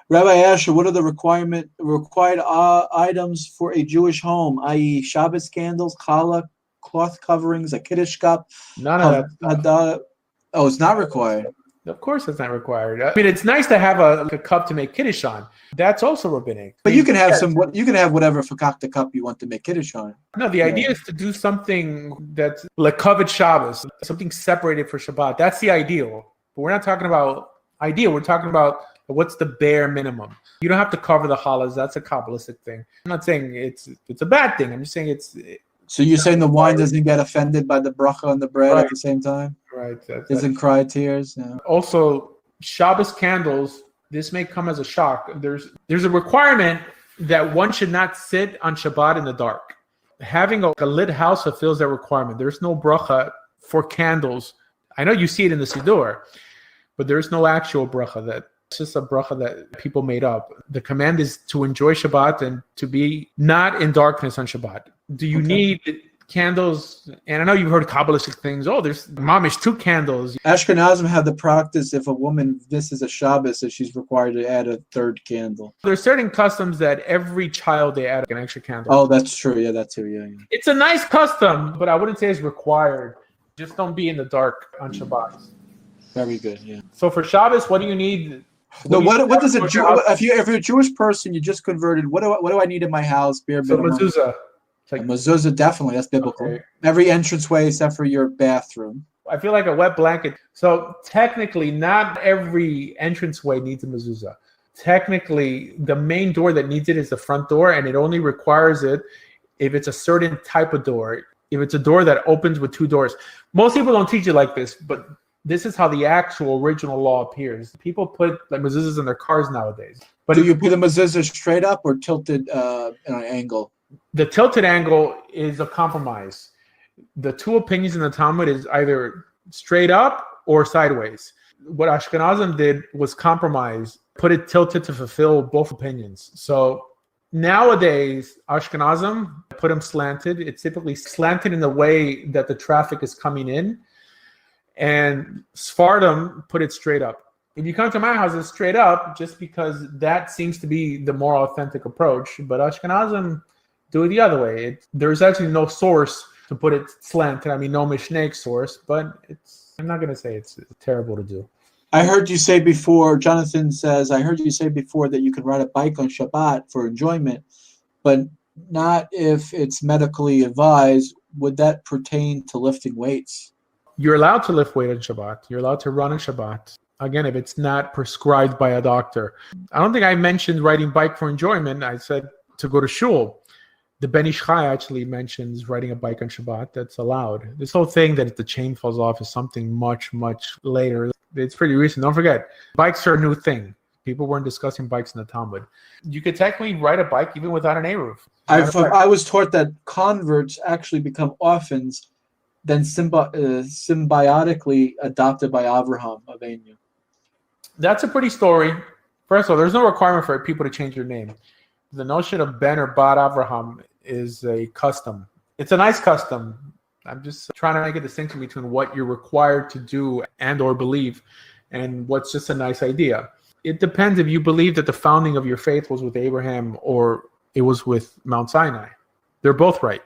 Rabbi Asher, what are the required items for a Jewish home, i.e., Shabbos candles, challah, cloth coverings, a kiddush cup? None of that stuff. Oh, it's not required. Of course, it's not required. I mean, it's nice to have a cup to make kiddush on. That's also rabbinic. But you can have You can have whatever fakakta cup you want to make kiddush on. No, the idea is to do something that's like covered Shabbos, something separated for Shabbat. That's the ideal. But we're not talking about ideal. We're talking about what's the bare minimum. You don't have to cover the challahs. That's a Kabbalistic thing. I'm not saying it's a bad thing. I'm just saying So you're saying the wine doesn't get offended by the bracha on the bread at the same time? Right. Doesn't cry tears? No. Also, Shabbos candles, this may come as a shock. There's a requirement that one should not sit on Shabbat in the dark. Having a lit house fulfills that requirement. There's no bracha for candles. I know you see it in the Siddur, but there's no actual bracha. It's just a bracha that people made up. The command is to enjoy Shabbat and to be not in darkness on Shabbat. Do you need candles? And I know you've heard Kabbalistic things. Oh, there's mamish 2 candles. Ashkenazim have the practice if a woman misses a Shabbos, that she's required to add a 3rd candle. There's certain customs that every child they add an extra candle. Oh, that's true. Yeah, that's true. Yeah. It's a nice custom, but I wouldn't say it's required. Just don't be in the dark on Shabbat. Very good. Yeah. So for Shabbos, what do you need? What does if you're a Jewish person, you just converted? What do I need in my house? Mezuzah. Like mezuzah, definitely, that's biblical. Okay. Every entranceway except for your bathroom. I feel like a wet blanket. So technically, not every entranceway needs a mezuzah. Technically, the main door that needs it is the front door, and it only requires it if it's a certain type of door. If it's a door that opens with 2 doors. Most people don't teach it like this, but this is how the actual original law appears. People put like mezuzahs in their cars nowadays. But do you put the mezuzah straight up or tilted at an angle? The tilted angle is a compromise. The 2 opinions in the Talmud is either straight up or sideways. What Ashkenazim did was compromise, put it tilted to fulfill both opinions. So nowadays, Ashkenazim put them slanted. It's typically slanted in the way that the traffic is coming in. And Sfardim put it straight up. If you come to my house, it's straight up just because that seems to be the more authentic approach. But Ashkenazim do it the other way. There's actually no source to put it slanted. I mean, no Mishnaic source, but I'm not going to say it's terrible to do. I heard you say before, Jonathan says, I heard you say before that you can ride a bike on Shabbat for enjoyment, but not if it's medically advised. Would that pertain to lifting weights? You're allowed to lift weight on Shabbat. You're allowed to run on Shabbat. Again, if it's not prescribed by a doctor. I don't think I mentioned riding bike for enjoyment. I said to go to shul. The Ben Ish Chai actually mentions riding a bike on Shabbat. That's allowed. This whole thing that if the chain falls off is something much, much later. It's pretty recent. Don't forget, bikes are a new thing. People weren't discussing bikes in the Talmud. You could technically ride a bike even without an Eruv. I was taught that converts actually become orphans, then symbiotically adopted by Avraham Avinu. That's a pretty story. First of all, there's no requirement for people to change their name. The notion of Ben or Bat Avraham is a custom. It's a nice custom. I'm just trying to make a distinction between what you're required to do and or believe and what's just a nice idea. It depends if you believe that the founding of your faith was with Abraham or it was with Mount Sinai. They're both right.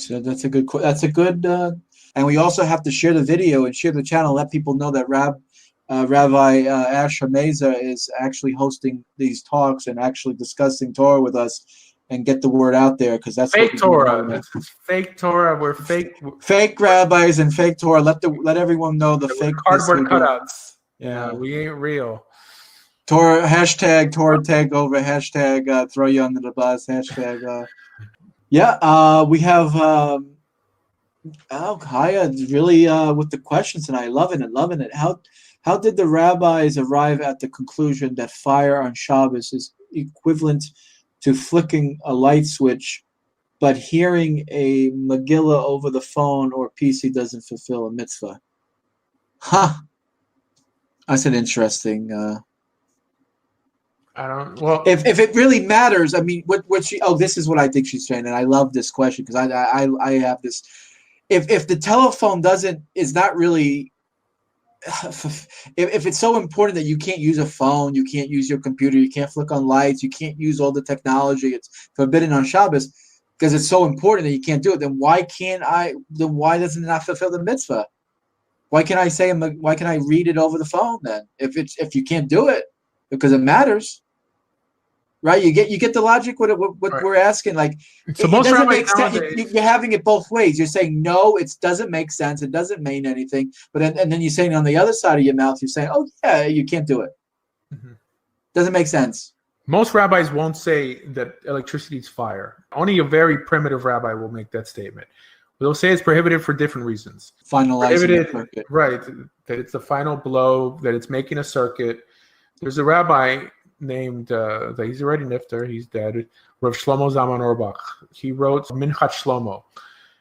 That's a good. And we also have to share the video and share the channel. Let people know that Rabbi Asher Meza is actually hosting these talks and actually discussing Torah with us, and get the word out there, because that's fake Torah. That's fake Torah. We're fake rabbis and fake Torah. Let everyone know the fake cardboard cutouts. Yeah, we ain't real. Torah hashtag Torah takeover hashtag throw you under the bus hashtag. We have Kaya really with the questions, and I loving it. How did the rabbis arrive at the conclusion that fire on Shabbos is equivalent to flicking a light switch, but hearing a Megillah over the phone or PC doesn't fulfill a mitzvah? That's an interesting. I don't. Well, if it really matters, I mean, what she? Oh, this is what I think she's saying, and I love this question because I have this. If the telephone is not really if it's so important that you can't use a phone, you can't use your computer, you can't flick on lights, you can't use all the technology, it's forbidden on Shabbos because it's so important that you can't do it, then why can't I? Then why doesn't it not fulfill the mitzvah? Why can't I say? Why can I read it over the phone then? If you can't do it because it matters, right? You get the logic. What Right. we're asking, like So it most doesn't rabbis make sense. nowadays, You're having it both ways. You're saying no, it doesn't make sense. It doesn't mean anything. But then you're saying on the other side of your mouth, you're saying, oh yeah, you can't do it. Mhm. Doesn't make sense. Most rabbis won't say that electricity is fire. Only a very primitive rabbi will make that statement. They'll say it's prohibited for different reasons. Finalizing the Prohibited, circuit. right? That it's the final blow. That it's making a circuit. There's a rabbi named that he's already nifter. He's dead. Rav Shlomo Zalman Auerbach. He wrote Minchat Shlomo.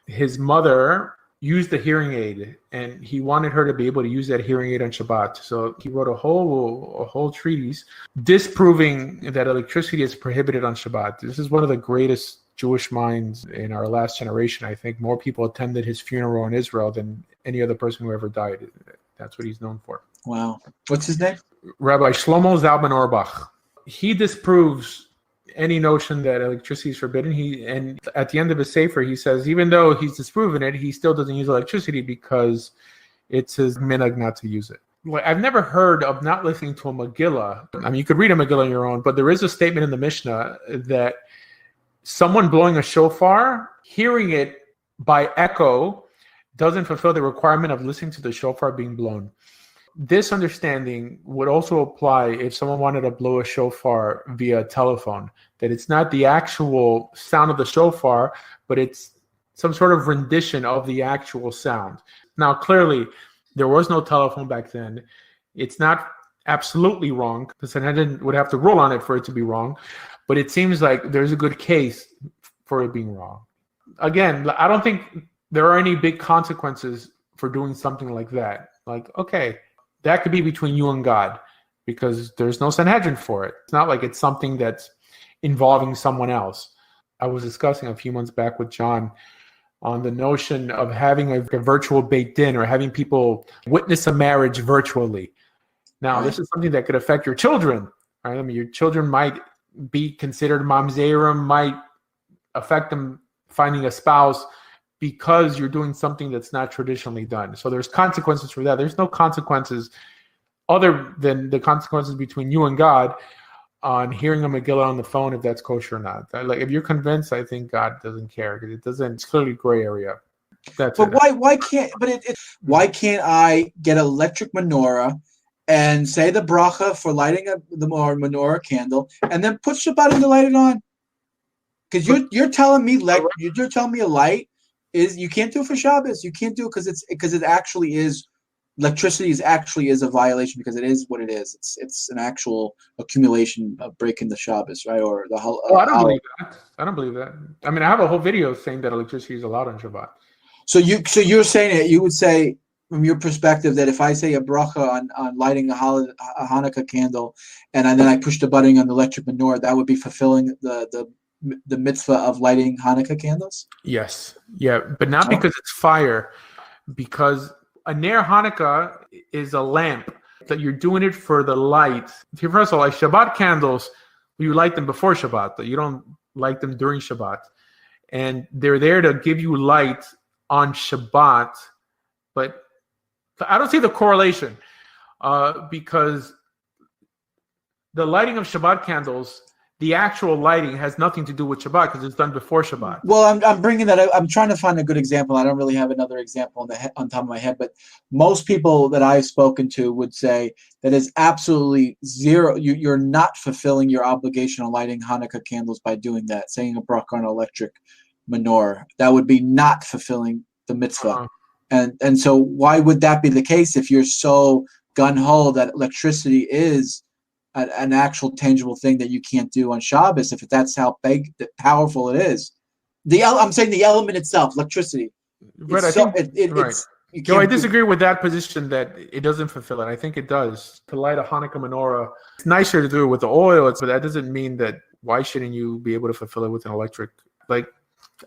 His mother used a hearing aid, and he wanted her to be able to use that hearing aid on Shabbat. So he wrote a whole treatise disproving that electricity is prohibited on Shabbat. This is one of the greatest Jewish minds in our last generation. I think more people attended his funeral in Israel than any other person who ever died. That's what he's known for. Wow. What's his name? Rabbi Shlomo Zalman Auerbach. He disproves any notion that electricity is forbidden. And at the end of his sefer, he says, even though he's disproven it, he still doesn't use electricity because it's his minhag not to use it. Like, I've never heard of not listening to a Megillah. I mean, you could read a Megillah on your own, but there is a statement in the Mishnah that someone blowing a shofar, hearing it by echo, doesn't fulfill the requirement of listening to the shofar being blown. This understanding would also apply if someone wanted to blow a shofar via telephone, that it's not the actual sound of the shofar, but it's some sort of rendition of the actual sound. Now, clearly, there was no telephone back then. It's not absolutely wrong. The Sanhedrin would have to rule on it for it to be wrong, but it seems like there's a good case for it being wrong. Again, I don't think there are any big consequences for doing something like that. Like, okay, that could be between you and God because there's no Sanhedrin for it. It's not like it's something that's involving someone else. I was discussing a few months back with John on the notion of having a virtual Beit Din or having people witness a marriage virtually. Now, this is something that could affect your children. Right? I mean, your children might be considered mamzerim, might affect them finding a spouse because you're doing something that's not traditionally done. So there's consequences for that. There's no consequences other than the consequences between you and God on hearing a Megillah on the phone, if that's kosher or not. Like, if you're convinced, I think God doesn't care because it doesn't. It's clearly gray area. That's But it. why can't I get an electric menorah and say the bracha for lighting the menorah candle and then put Shabbat in to light it on? Because you're telling me you're telling me a light is you can't do it for Shabbos. You can't do it because it actually is electricity is a violation because it is what it is. It's an actual accumulation of breaking the Shabbos, right? Or the I don't believe that. I don't believe that. I mean, I have a whole video saying that electricity is allowed on Shabbat. So you're saying that you would say from your perspective that if I say a bracha on lighting a Hanukkah candle and then I push the button on the electric menorah, that would be fulfilling the mitzvah of lighting Hanukkah candles? Yes. Yeah, but not because it's fire, because a Ner Hanukkah is a lamp that you're doing it for the light. First of all, like Shabbat candles, you light them before Shabbat. You don't light them during Shabbat. And they're there to give you light on Shabbat. But I don't see the correlation because the lighting of Shabbat candles, the actual lighting has nothing to do with Shabbat because it's done before Shabbat. Well, I'm bringing that up. I'm trying to find a good example. I don't really have another example on top of my head, but most people that I've spoken to would say that is absolutely zero. You're not fulfilling your obligation on lighting Hanukkah candles by doing that, saying a bracha on an electric menorah. That would be not fulfilling the mitzvah. And so why would that be the case if you're so gun-ho that electricity is an actual tangible thing that you can't do on Shabbos, if that's how powerful it is? I'm saying the element itself, electricity. Right, I disagree with that position that it doesn't fulfill it. I think it does. To light a Hanukkah menorah, it's nicer to do it with the oil, but that doesn't mean that why shouldn't you be able to fulfill it with an electric? Like,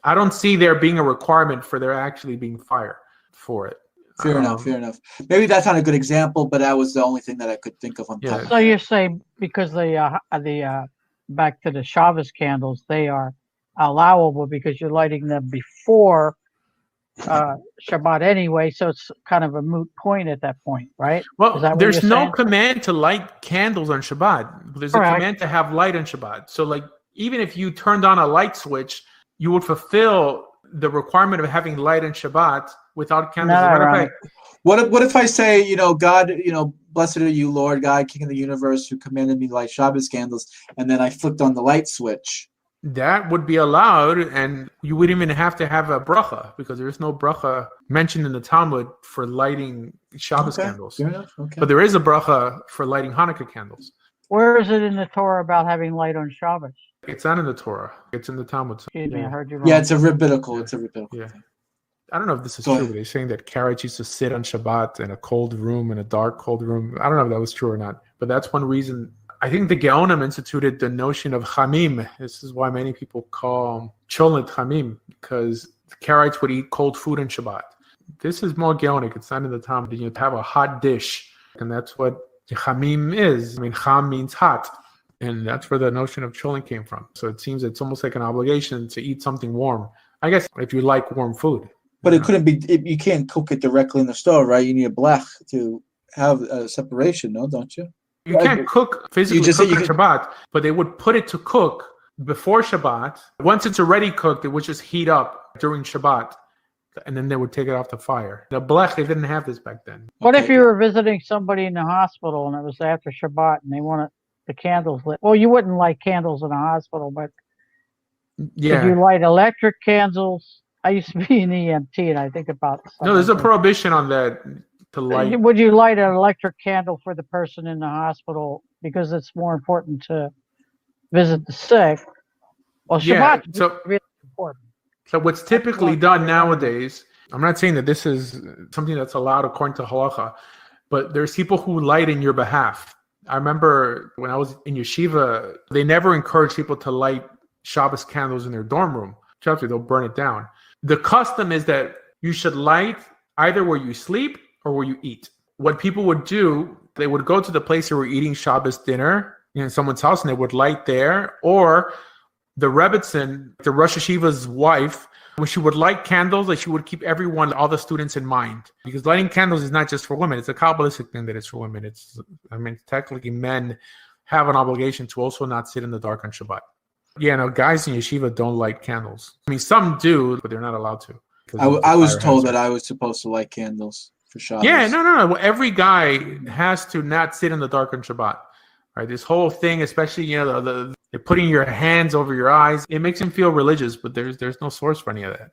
I don't see there being a requirement for there actually being fire for it. Fair enough. Fair enough. Maybe that's not a good example, but that was the only thing that I could think of on top. So you're saying because the back to the Shabbos candles, they are allowable because you're lighting them before Shabbat anyway, so it's kind of a moot point at that point, right? Well, there's no command to light candles on Shabbat. There's a command to have light on Shabbat. So, like, even if you turned on a light switch, you would fulfill the requirement of having light on Shabbat without candles. What if I say, God, blessed are you, Lord God, King of the universe, who commanded me to light Shabbos candles, and then I flipped on the light switch? That would be allowed, and you wouldn't even have to have a bracha, because there's no bracha mentioned in the Talmud for lighting Shabbos candles. Fair enough. Okay. But there is a bracha for lighting Hanukkah candles. Where is it in the Torah about having light on Shabbos? It's not in the Torah. It's in the Talmud. Excuse me, I heard you wrong. Yeah, it's a rabbinical. Yeah. I don't know if this is true, but they're saying that Karach used to sit on Shabbat in a cold room, in a dark, cold room. I don't know if that was true or not, but that's one reason. I think the Geonim instituted the notion of chamim. This is why many people call cholent chamim, because the Karaites would eat cold food on Shabbat. This is more Geonic. It's not in the Talmud. You have a hot dish, and that's what chamim is. I mean, cham means hot, and that's where the notion of cholent came from. So it seems it's almost like an obligation to eat something warm. I guess if you like warm food. But it couldn't be. You can't cook it directly in the stove, right? You need a blech to have a separation, no? Don't you? You can't cook physically on Shabbat, but they would put it to cook before Shabbat. Once it's already cooked, it would just heat up during Shabbat, and then they would take it off the fire. The blech, they didn't have this back then. What if you were visiting somebody in the hospital and it was after Shabbat and they wanted the candles lit? Well, you wouldn't light candles in a hospital, but could you light electric candles? I used to be an EMT, and I think about no. There's a prohibition on that to light. Would you light an electric candle for the person in the hospital because it's more important to visit the sick? Well, Shabbat is really important. So what's typically done nowadays, I'm not saying that this is something that's allowed according to halacha, but there's people who light in your behalf. I remember when I was in yeshiva, they never encouraged people to light Shabbos candles in their dorm room. They'll burn it down. The custom is that you should light either where you sleep or where you eat. What people would do, they would go to the place where we're eating Shabbos dinner in someone's house, and they would light there. Or the Rebbitzin, the Rosh Hashiva's wife, when she would light candles, like she would keep everyone, all the students in mind. Because lighting candles is not just for women. It's a Kabbalistic thing that it's for women. Technically men have an obligation to also not sit in the dark on Shabbat. Yeah, no, guys in yeshiva don't light candles. I mean, some do, but they're not allowed to. I was told that I was supposed to light candles for Shabbos. Yeah, no. Every guy has to not sit in the dark on Shabbat. Right? This whole thing, especially the putting your hands over your eyes, it makes him feel religious, but there's no source for any of that.